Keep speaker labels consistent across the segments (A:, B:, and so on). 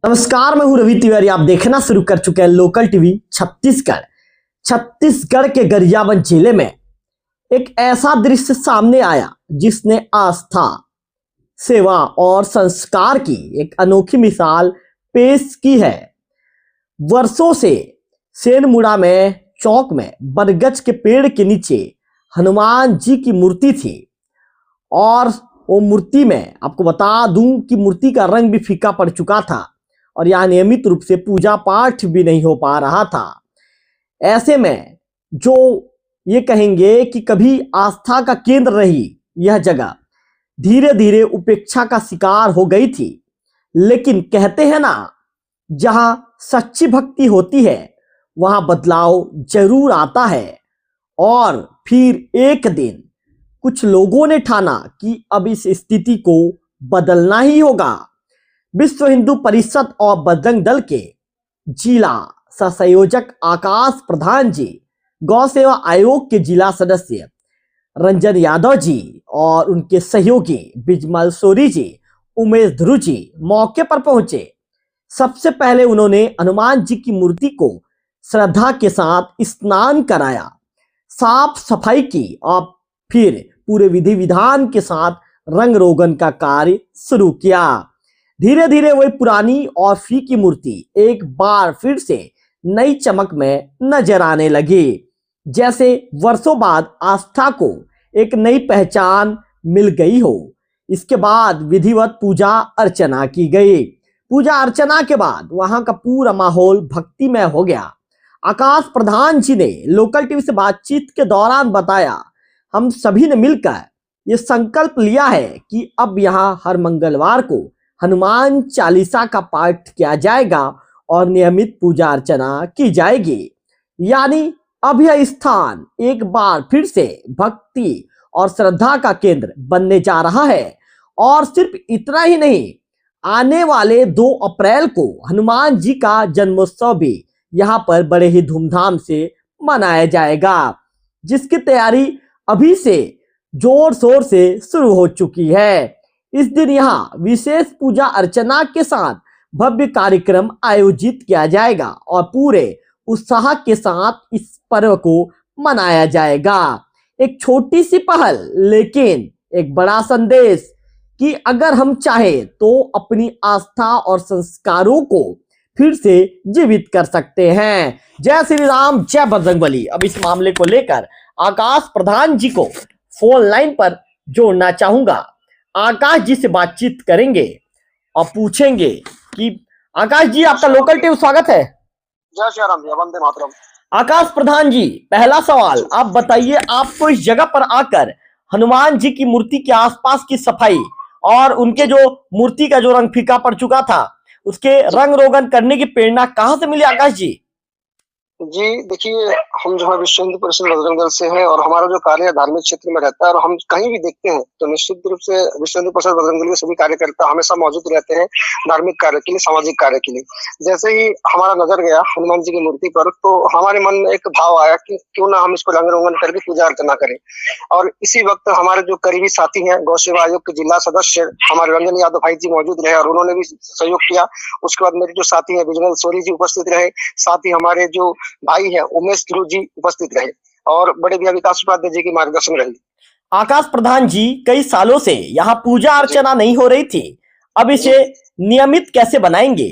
A: नमस्कार, मैं हूं रवि तिवारी। आप देखना शुरू कर चुके हैं लोकल टीवी छत्तीसगढ़। छत्तीसगढ़ के गरियाबंद जिले में एक ऐसा दृश्य सामने आया जिसने आस्था, सेवा और संस्कार की एक अनोखी मिसाल पेश की है। वर्षों से सेनमुड़ा में चौक में बरगद के पेड़ के नीचे हनुमान जी की मूर्ति थी और वो मूर्ति में आपको बता दूं कि मूर्ति का रंग भी फीका पड़ चुका था और यहाँ नियमित रूप से पूजा पाठ भी नहीं हो पा रहा था। ऐसे में जो ये कहेंगे कि कभी आस्था का केंद्र रही यह जगह धीरे धीरे उपेक्षा का शिकार हो गई थी। लेकिन कहते हैं ना, जहां सच्ची भक्ति होती है वहां बदलाव जरूर आता है। और फिर एक दिन कुछ लोगों ने ठाना कि अब इस स्थिति को बदलना ही होगा। विश्व हिंदू परिषद और बजरंग दल के जिला सहसंयोजक आकाश प्रधान जी, गौ सेवा आयोग के जिला सदस्य रंजन यादव जी और उनके सहयोगी बिजमल सोरी जी, उमेश ध्रुव जी मौके पर पहुंचे। सबसे पहले उन्होंने हनुमान जी की मूर्ति को श्रद्धा के साथ स्नान कराया, साफ सफाई की और फिर पूरे विधि विधान के साथ रंग रोगन का कार्य शुरू किया। धीरे धीरे वही पुरानी और फीकी मूर्ति एक बार फिर से नई चमक में नजर आने लगी, जैसे वर्षों बाद आस्था को एक नई पहचान मिल गई हो। इसके बाद विधिवत पूजा अर्चना की गई। पूजा अर्चना के बाद वहां का पूरा माहौल भक्तिमय हो गया। आकाश प्रधान जी ने लोकल टीवी से बातचीत के दौरान बताया, हम सभी ने मिलकर ये संकल्प लिया है कि अब यहाँ हर मंगलवार को हनुमान चालीसा का पाठ किया जाएगा और नियमित पूजा अर्चना की जाएगी। यानी अब यह स्थान एक बार फिर से भक्ति और श्रद्धा का केंद्र बनने जा रहा है। और सिर्फ इतना ही नहीं, आने वाले 2 अप्रैल को हनुमान जी का जन्मोत्सव भी यहाँ पर बड़े ही धूमधाम से मनाया जाएगा, जिसकी तैयारी अभी से जोर शोर से शुरू हो चुकी है। इस दिन यहाँ विशेष पूजा अर्चना के साथ भव्य कार्यक्रम आयोजित किया जाएगा और पूरे उत्साह के साथ इस पर्व को मनाया जाएगा। एक छोटी सी पहल लेकिन एक बड़ा संदेश कि अगर हम चाहें तो अपनी आस्था और संस्कारों को फिर से जीवित कर सकते हैं। जय श्री राम, जय बजरंगबली। अब इस मामले को लेकर आकाश प्रधान जी को फोन लाइन पर जोड़ना चाहूंगा। आकाश जी से बातचीत करेंगे और पूछेंगे कि आकाश जी, आपका लोकल टीवी स्वागत है।
B: जय श्री राम, वंदे मातरम।
A: आकाश प्रधान जी, पहला सवाल आप बताइए, आपको इस जगह पर आकर हनुमान जी की मूर्ति के आसपास की सफाई और उनके जो मूर्ति का जो रंग फीका पड़ चुका था उसके रंग रोगन करने की प्रेरणा कहाँ से मिली आकाश जी?
B: जी देखिए, हम जो है विश्व हिंदू परिषद बजरंग दल से हैं और हमारा जो कार्य है धार्मिक क्षेत्र में रहता है और हम कहीं भी देखते हैं तो निश्चित रूप से विश्व हिंदू परिषद बजरंग दल के सभी कार्यकर्ता हमेशा मौजूद रहते हैं धार्मिक कार्य के लिए, सामाजिक कार्य के लिए। जैसे ही हमारा नजर गया हनुमान जी की मूर्ति पर तो हमारे मन में एक भाव आया कि क्यों ना हम इसको रंग रोगन करके पूजा अर्चना करें। और इसी वक्त हमारे जो करीबी साथी हैं, गौ सेवा आयोग के जिला सदस्य हमारे रंजन यादव भाई जी मौजूद रहे और उन्होंने भी सहयोग किया। उसके बाद मेरे जो साथी हैं बिजमल सोरी जी उपस्थित रहे, साथ ही हमारे जो भाई है उमेश ध्रुव जी उपस्थित रहे और बड़े भैया विकास उपाध्याय जी की मार्गदर्शन रही।
A: आकाश प्रधान जी, कई सालों से यहाँ पूजा अर्चना नहीं हो रही थी, अब इसे नियमित कैसे बनाएंगे?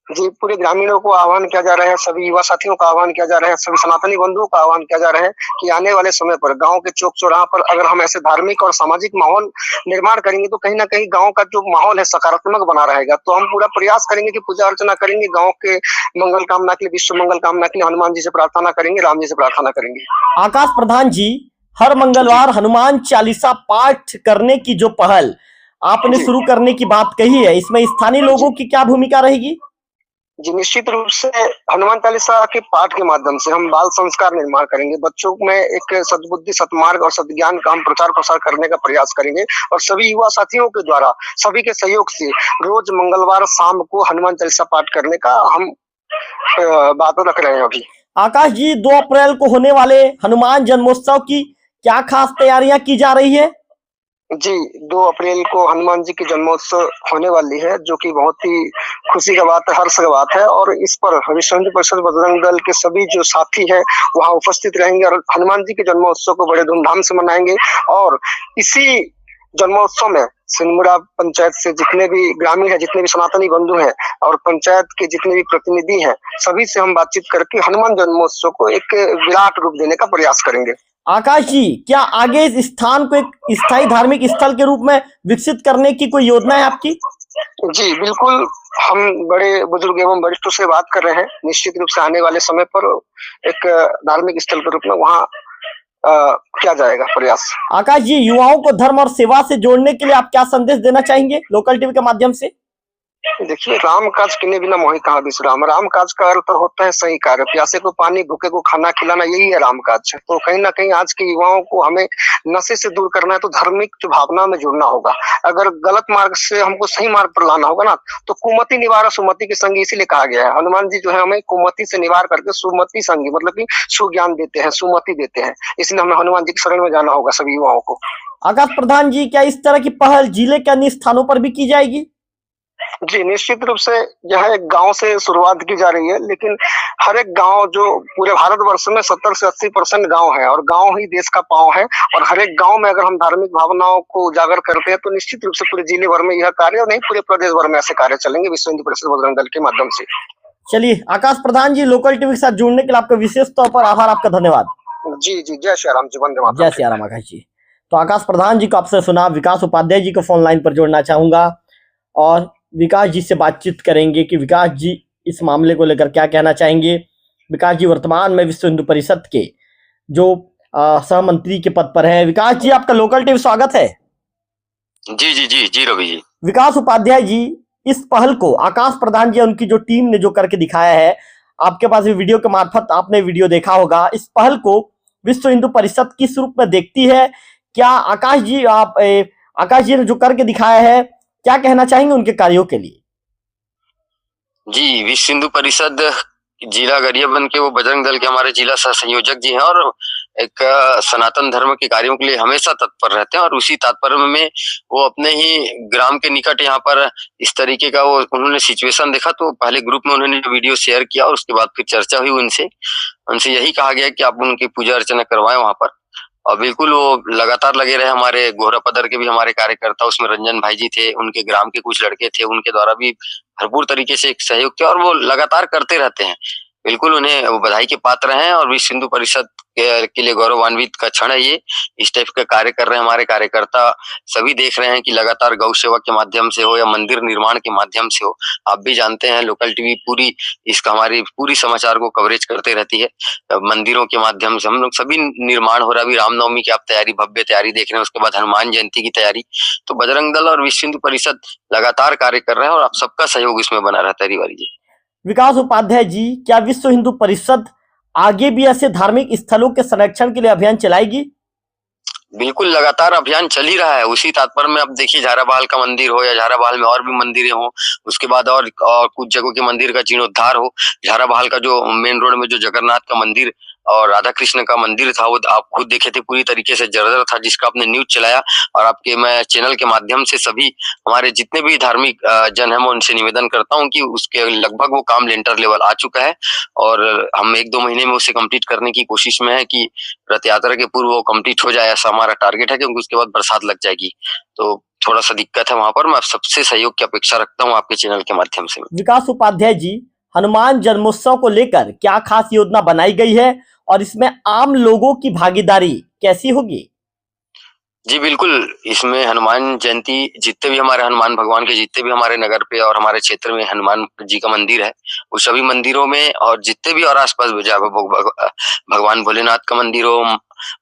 B: जी, पूरे ग्रामीणों को आह्वान किया जा रहा है, सभी युवा साथियों का आह्वान किया जा रहा है, सभी सनातनी बंधुओं का आह्वान किया जा रहा है कि आने वाले समय पर गांव के चौक चौराहा पर अगर हम ऐसे धार्मिक और सामाजिक माहौल निर्माण करेंगे तो कहीं ना कहीं गांव का जो माहौल है सकारात्मक बना रहेगा। तो हम पूरा प्रयास करेंगे कि पूजा अर्चना करेंगे, गाँव के मंगल कामना के लिए, विश्व मंगल कामना के लिए हनुमान जी से प्रार्थना करेंगे, राम जी से प्रार्थना करेंगे।
A: आकाश प्रधान जी, हर मंगलवार हनुमान चालीसा पाठ करने की जो पहल आपने शुरू करने की बात कही है, इसमें स्थानीय लोगों की क्या भूमिका रहेगी?
B: जी, निश्चित रूप से हनुमान चालीसा के पाठ के माध्यम से हम बाल संस्कार निर्माण करेंगे, बच्चों में एक सद्बुद्धि, सत्मार्ग और सद्ज्ञान का हम प्रचार प्रसार करने का प्रयास करेंगे। और सभी युवा साथियों के द्वारा सभी के सहयोग से रोज मंगलवार शाम को हनुमान चालीसा पाठ करने का हम बात रख रहे हैं अभी।
A: आकाश जी, 2 अप्रैल को होने वाले हनुमान जन्मोत्सव की क्या खास तैयारियां की जा रही है?
B: जी, 2 अप्रैल को हनुमान जी की जन्मोत्सव होने वाली है, जो कि बहुत ही खुशी का बात है, हर्ष का बात है और इस पर विश्व हिंदू परिषद बजरंग दल के सभी जो साथी हैं, वहाँ उपस्थित रहेंगे और हनुमान जी के जन्मोत्सव को बड़े धूमधाम से मनाएँगे और इसी जन्मोत्सव में सिंहमुड़ा पंचायत से जितने भी ग्रामीण हैं, जितने भी सनातनी बंधु हैं और पंचायत के जितने भी प्रतिनिधि हैं, सभी से हम बातचीत करके हनुमान जन्मोत्सव को एक विराट रूप देने का प्रयास करेंगे।
A: आकाश जी, क्या आगे इस स्थान को एक स्थायी धार्मिक स्थल के रूप में विकसित करने की कोई योजना है आपकी?
B: जी, बिल्कुल, हम बड़े बुजुर्ग एवं वरिष्ठों से बात कर रहे हैं। निश्चित रूप से आने वाले समय पर एक धार्मिक स्थल के रूप में वहाँ किया जाएगा प्रयास।
A: आकाश जी, युवाओं को धर्म और सेवा से जोड़ने के लिए आप क्या संदेश देना चाहेंगे लोकल टीवी के माध्यम से?
B: देखिए, राम काज किने बिना मोहि कहां बिसराम। राम काज का अर्थ होता है सही कार्य। प्यासे को पानी, भूखे को खाना खिलाना, यही है राम काज। तो कहीं न कहीं आज के युवाओं को हमें नशे से दूर करना है तो धार्मिक जो भावना में जुड़ना होगा। अगर गलत मार्ग से हमको सही मार्ग पर लाना होगा ना, तो कुमति निवारा सुमति के संगी इसीलिए कहा गया है। हनुमान जी जो है हमें कुमति से निवार करके सुमति संगी मतलब कि सुज्ञान देते हैं, सुमति देते हैं। इसलिए हमें हनुमान जी की शरण में जाना होगा सभी युवाओं को।
A: आकाश प्रधान जी, क्या इस तरह की पहल जिले के अन्य स्थानों पर भी की जाएगी?
B: जी, निश्चित रूप से यह एक गाँव से शुरुआत की जा रही है, लेकिन हर एक गाँव जो पूरे भारतवर्ष में 70 से 80% गाँव है और गाँव ही देश का पाँव है और हर एक गाँव में अगर हम धार्मिक भावनाओं को उजागर करते हैं, तो निश्चित रूप से पूरे जिले भर में यह कार्य और नहीं पूरे प्रदेश भर में ऐसे कार्य चलेंगे विश्व हिंदू परिषद बजरंग दल के माध्यम से।
A: चलिए, आकाश प्रधान जी, लोकल टीवी के साथ जुड़ने के लिए आपका विशेष तौर पर आभार, आपका धन्यवाद।
B: जी, जी, जय श्री राम जी, वंदे मातरम।
A: जय श्री राम आकाश जी। तो आकाश प्रधान जी को आपसे सुना, विकास उपाध्याय जी को फोन लाइन पर जोड़ना चाहूंगा और विकास जी से बातचीत करेंगे कि विकास जी इस मामले को लेकर क्या कहना चाहेंगे। विकास जी वर्तमान में विश्व हिंदू परिषद के जो सहमंत्री के पद पर है। विकास जी, आपका लोकल टीवी स्वागत है।
C: जी जी जी जी रवि जी।
A: विकास उपाध्याय जी, इस पहल को आकाश प्रधान जी और उनकी जो टीम ने जो करके दिखाया है, आपके पास भी वीडियो के मार्फत आपने वीडियो देखा होगा, इस पहल को विश्व हिंदू परिषद किस रूप में देखती है? क्या आकाश जी आकाश जी ने जो करके दिखाया है, क्या कहना चाहेंगे उनके कार्यों के लिए?
C: जी, विश्व हिंदू परिषद जिला गरियाबंद के वो बजरंग दल के हमारे जिला सह संयोजक जी हैं और एक सनातन धर्म के कार्यों के लिए हमेशा तत्पर रहते हैं और उसी तात्पर्य में वो अपने ही ग्राम के निकट यहाँ पर इस तरीके का वो उन्होंने सिचुएशन देखा तो पहले ग्रुप में उन्होंने वीडियो शेयर किया और उसके बाद फिर चर्चा हुई उनसे यही कहा गया कि आप उनकी पूजा अर्चना करवाएं वहां पर। और बिल्कुल वो लगातार लगे रहे। हमारे गोहरा पदर के भी हमारे कार्यकर्ता उसमें रंजन भाई जी थे, उनके ग्राम के कुछ लड़के थे, उनके द्वारा भी भरपूर तरीके से एक सहयोग किया और वो लगातार करते रहते हैं। बिल्कुल उन्हें वो बधाई के पात्र हैं और विश्व हिंदू परिषद के लिए गौरवान्वित का क्षण है ये। इस टाइप का कार्य कर रहे हैं हमारे कार्यकर्ता। सभी देख रहे हैं कि लगातार गौ सेवा के माध्यम से हो या मंदिर निर्माण के माध्यम से हो, आप भी जानते हैं लोकल टीवी पूरी इसका हमारी पूरी समाचार को कवरेज करते रहती है। मंदिरों के माध्यम से हम लोग सभी निर्माण हो रहा है। अभी रामनवमी की आप तैयारी, भव्य तैयारी देख रहे हैं, उसके बाद हनुमान जयंती की तैयारी। तो बजरंग दल और विश्व हिंदू परिषद लगातार कार्य कर रहे हैं और आप सबका सहयोग इसमें बना रहता है रिवारी जी।
A: विकास उपाध्याय जी, क्या विश्व हिंदू परिषद आगे भी ऐसे धार्मिक स्थलों के संरक्षण के लिए अभियान चलाएगी?
C: बिल्कुल लगातार अभियान चल ही रहा है। उसी तात्पर्य में अब देखिए झाराबहाल का मंदिर हो या झाराबहाल में और भी मंदिरें हो, उसके बाद और कुछ जगहों के मंदिर का जीर्णोद्धार हो। झाराबहाल का जो मेन रोड में जो जगन्नाथ का मंदिर और राधा कृष्ण का मंदिर था वो आप खुद देखे थे, पूरी तरीके से जर्जर था, जिसका आपने न्यूज चलाया। और आपके मैं चैनल के माध्यम से सभी हमारे जितने भी धार्मिक जन है मैं उनसे निवेदन करता हूँ कि उसके लगभग वो काम लेंटर लेवल आ चुका है और हम 1-2 महीने में उसे कंप्लीट करने की कोशिश में है कि रथ यात्रा के पूर्व वो कंप्लीट हो जाए, ऐसा हमारा टारगेट है, क्योंकि उसके बाद बरसात लग जाएगी तो थोड़ा सा दिक्कत है वहां पर। मैं सबसे सहयोग की अपेक्षा रखता हूँ आपके चैनल के माध्यम से।
A: विकास उपाध्याय जी, हनुमान जन्मोत्सव को लेकर क्या खास योजना बनाई गई है और इसमें आम लोगों की भागीदारी कैसी होगी?
C: जी बिल्कुल, इसमें हनुमान जयंती जितने भी हमारे हनुमान भगवान के जितने भी हमारे नगर पे और हमारे क्षेत्र में हनुमान जी का मंदिर है, उस सभी मंदिरों में और जितने भी और आसपास भगवान भोलेनाथ का मंदिर हो,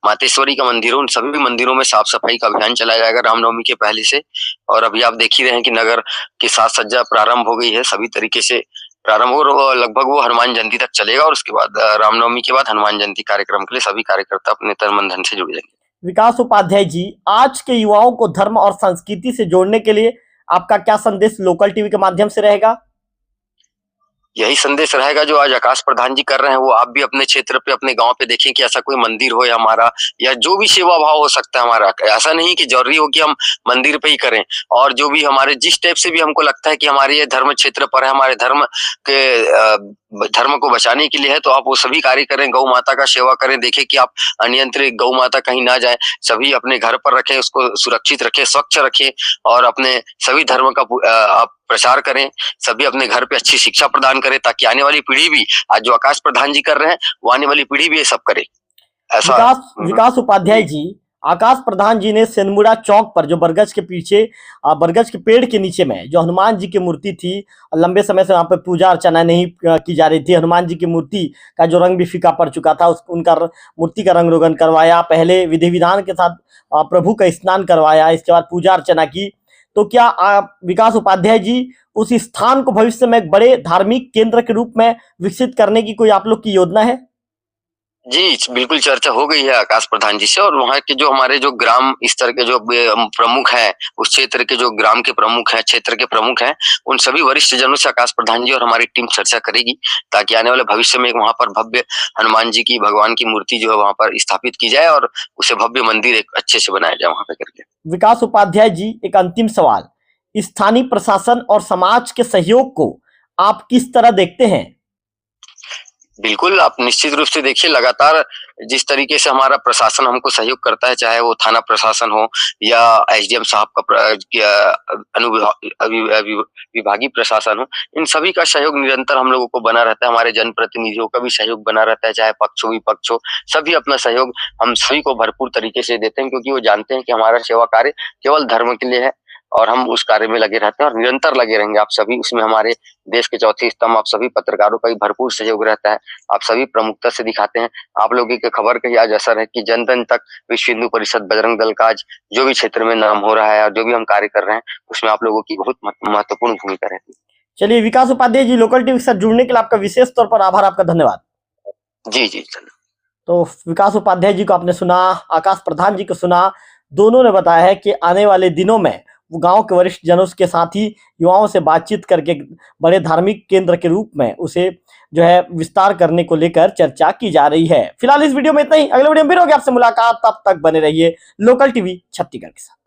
C: मातेश्वरी का मंदिर हो, उन सभी मंदिरों में साफ सफाई का अभियान चलाया जाएगा रामनवमी के पहले से। और अभी आप देख ही रहे हैं कि नगर की साज सज्जा प्रारंभ हो गई है, सभी तरीके से प्रारंभ हो, लगभग वो हनुमान जयंती तक चलेगा और उसके बाद रामनवमी के बाद हनुमान जयंती कार्यक्रम के लिए सभी कार्यकर्ता अपने तन मन धन से जुड़ जाएंगे।
A: विकास उपाध्याय जी, आज के युवाओं को धर्म और संस्कृति से जोड़ने के लिए आपका क्या संदेश लोकल टीवी के माध्यम से रहेगा?
C: यही संदेश रहेगा जो आज आकाश प्रधान जी कर रहे हैं, वो आप भी अपने क्षेत्र पे, अपने गांव पे देखें कि ऐसा कोई मंदिर हो या हमारा, या जो भी सेवा भाव हो सकता है हमारा। ऐसा नहीं कि जरूरी हो कि हम मंदिर पे ही करें, और जो भी हमारे जिस टाइप से भी हमको लगता है कि हमारे ये धर्म क्षेत्र पर है, हमारे धर्म के धर्म को बचाने के लिए है, तो आप वो सभी कार्य करें, गौ माता का सेवा करें। देखें कि आप अनियंत्रित गौ माता कहीं ना जाए, सभी अपने घर पर रखें, उसको सुरक्षित रखें, स्वच्छ रखें, और अपने सभी धर्म का आप प्रचार करें, सभी अपने घर पे अच्छी शिक्षा प्रदान करें, ताकि आने वाली पीढ़ी भी, आज जो आकाश प्रधान जी कर रहे हैं, वो आने वाली पीढ़ी भी ये सब करे। ऐसा
A: विकास उपाध्याय जी, आकाश प्रधान जी ने सेनमुड़ा चौक पर, जो बरगद के पीछे, बरगद के पेड़ के नीचे में जो हनुमान जी की मूर्ति थी, लंबे समय से वहां पर पूजा अर्चना नहीं की जा रही थी, हनुमान जी की मूर्ति का जो रंग भी फीका पड़ चुका था, उनका मूर्ति का रंग रोगन करवाया, पहले विधि विधान के साथ प्रभु का स्नान करवाया, इसके बाद पूजा अर्चना की। तो क्या विकास उपाध्याय जी, उस स्थान को भविष्य में एक बड़े धार्मिक केंद्र के रूप में विकसित करने की कोई आप लोग की योजना है?
C: जी, बिल्कुल चर्चा हो गई है आकाश प्रधान जी से, और वहाँ के जो हमारे जो ग्राम स्तर के जो प्रमुख हैं, उस क्षेत्र के जो ग्राम के प्रमुख हैं, क्षेत्र के प्रमुख हैं, उन सभी वरिष्ठ जनों से आकाश प्रधान जी और हमारी टीम चर्चा करेगी, ताकि आने वाले भविष्य में वहाँ पर भव्य हनुमान जी की, भगवान की मूर्ति जो है वहाँ पर स्थापित की जाए, और उसे भव्य मंदिर एक अच्छे से बनाया जाए वहाँ पे करके।
A: विकास उपाध्याय जी, एक अंतिम सवाल, स्थानीय प्रशासन और समाज के सहयोग को आप किस तरह देखते हैं?
C: बिल्कुल, आप निश्चित रूप से देखिए, लगातार जिस तरीके से हमारा प्रशासन हमको सहयोग करता है, चाहे वो थाना प्रशासन हो या एसडीएम साहब का विभागीय प्रशासन हो, इन सभी का सहयोग निरंतर हम लोगों को बना रहता है। हमारे जनप्रतिनिधियों का भी सहयोग बना रहता है, चाहे पक्ष हो विपक्ष हो, सभी अपना सहयोग हम सभी को भरपूर तरीके से देते हैं, क्योंकि वो जानते हैं कि हमारा सेवा कार्य केवल धर्म के लिए है, और हम उस कार्य में लगे रहते हैं और निरंतर लगे रहेंगे। आप सभी उसमें, हमारे देश के चौथे स्तंभ आप सभी पत्रकारों का भी भरपूर सहयोग रहता है, आप सभी प्रमुखता से दिखाते हैं। आप लोगों की खबर का ही आज असर है कि जन जन तक विश्व हिंदू परिषद बजरंग दल का आज जो भी क्षेत्र में नाम हो रहा है और जो भी हम कार्य कर रहे हैं, उसमें आप लोगों की बहुत महत्वपूर्ण भूमिका रहती है।
A: चलिए विकास उपाध्याय जी, लोकल टीवी के साथ जुड़ने के लिए आपका विशेष तौर पर आभार, आपका धन्यवाद।
C: जी जी, चलो।
A: तो विकास उपाध्याय जी को आपने सुना, आकाश प्रधान जी को सुना, दोनों ने बताया है कि आने वाले दिनों में वो गांव के वरिष्ठ जनों के साथ ही युवाओं से बातचीत करके बड़े धार्मिक केंद्र के रूप में उसे जो है विस्तार करने को लेकर चर्चा की जा रही है। फिलहाल इस वीडियो में इतना ही, अगले वीडियो में फिर होगी आपसे मुलाकात, तब तक बने रहिए लोकल टीवी छत्तीसगढ़ के साथ।